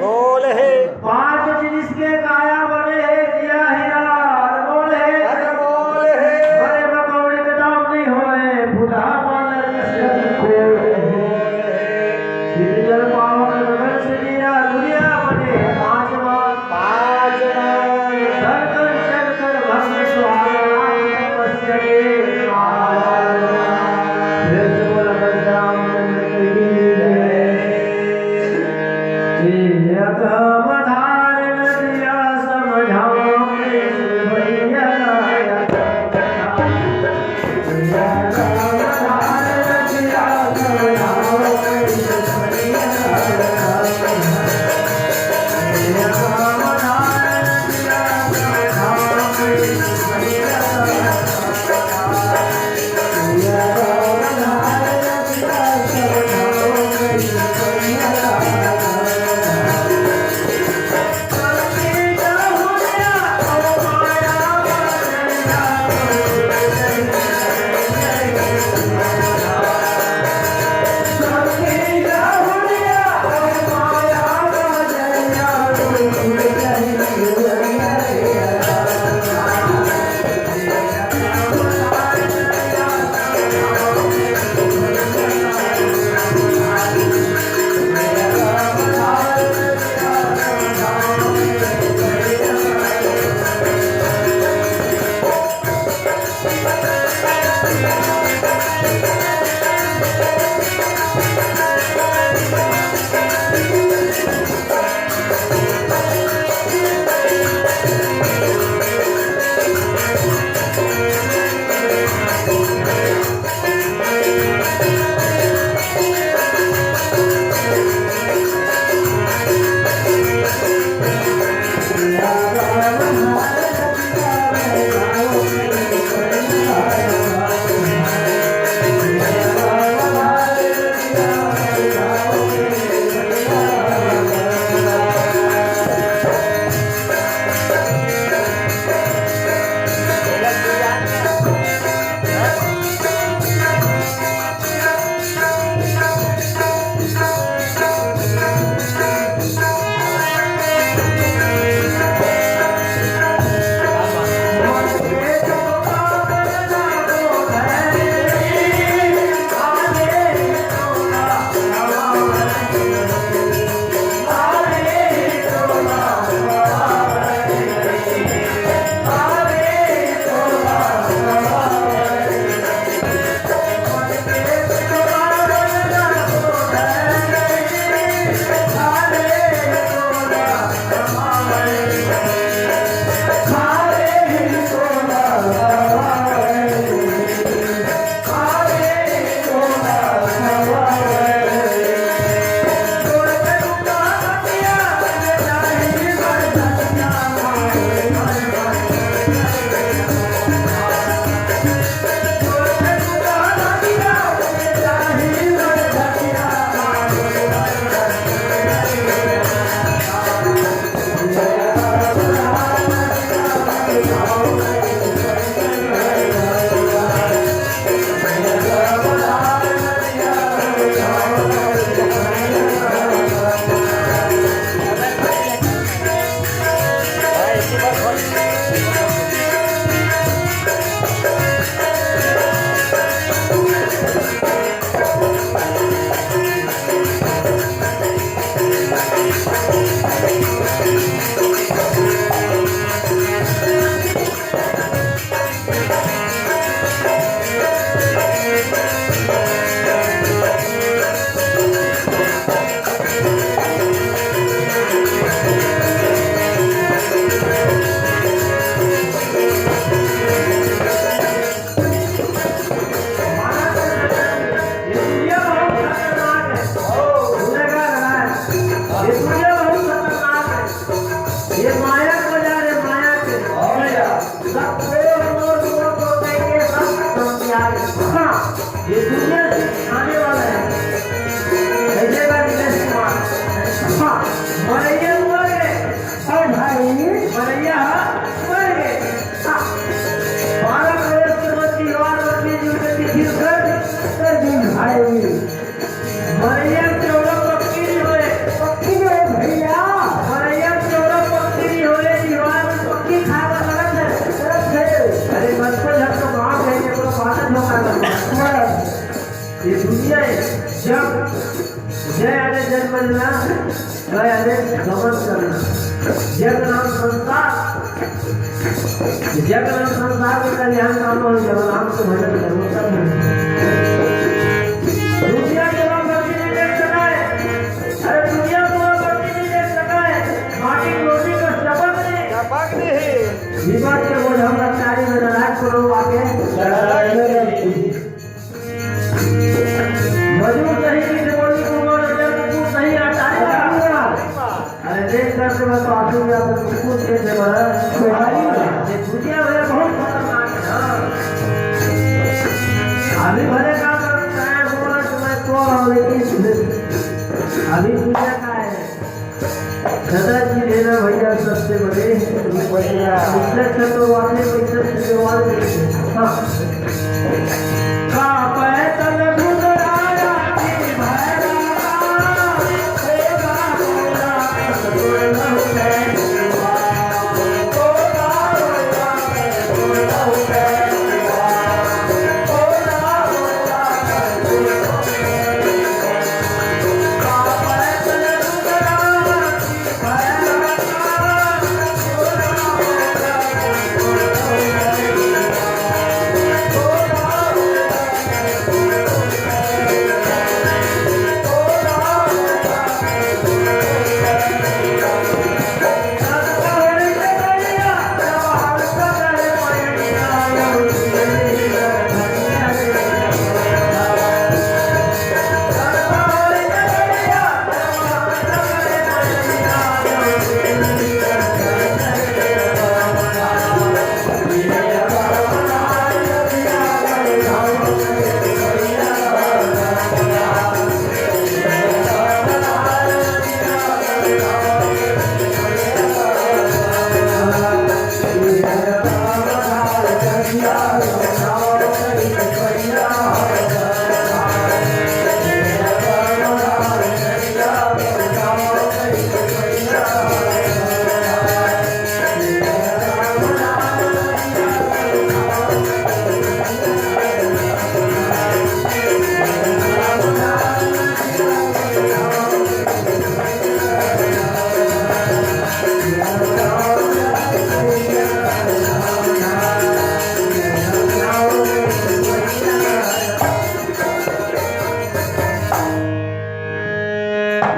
बोल है। पांच जिसके काया बने है दिया हीरा बोल है। अरे बोल है। बड़े मकौड़े के दाम नहीं होए बुढ़ा मानर जल पावन गगन से नीरा दुनिया बने पांच मान धड़कन चलकर भस्म सुहागना तपस्या के फिर से बोला रामचंद्र की जय। कमधार नदिया समझाओ भैया ये दुनिया आने वाला है ऐसे का दिनेश कुमार हाँ मरैया मर गए और भाई मरैया मर गए हाँ 12 करोड़ की बत्ती और बत्ती जीवन की कर दी भाई मरैया के लोग पक्की नहीं हुए जय आने जन्म लेना, जय आने गमन करना। जग नाम संसार, जग नाम संसार के कल्याण काम और जग नाम को भजन करो सब। दुनिया के लोग गलती नहीं देख सका है, अरे दुनिया को गलती नहीं देख सका है, माटी रोटी का सबक नहीं, विवाद के बोझ हम रफ्तारी में नाराज करो आके मजबूर सही की बोली को जब सही हटाएगा। अरे देख करके बस आंसू या तो कुछ के दे बड़ा ये दुनिया में बहुत खतरनाक है। अभी भले काम करता है बोला तो मैं तो लेकिन अभी दुनिया का है दादाजी लेना भैया सबसे बड़े इससे तो वाले पैसे से वाले हाँ का पैसा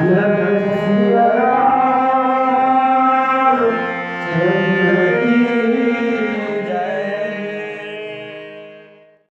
Yeah.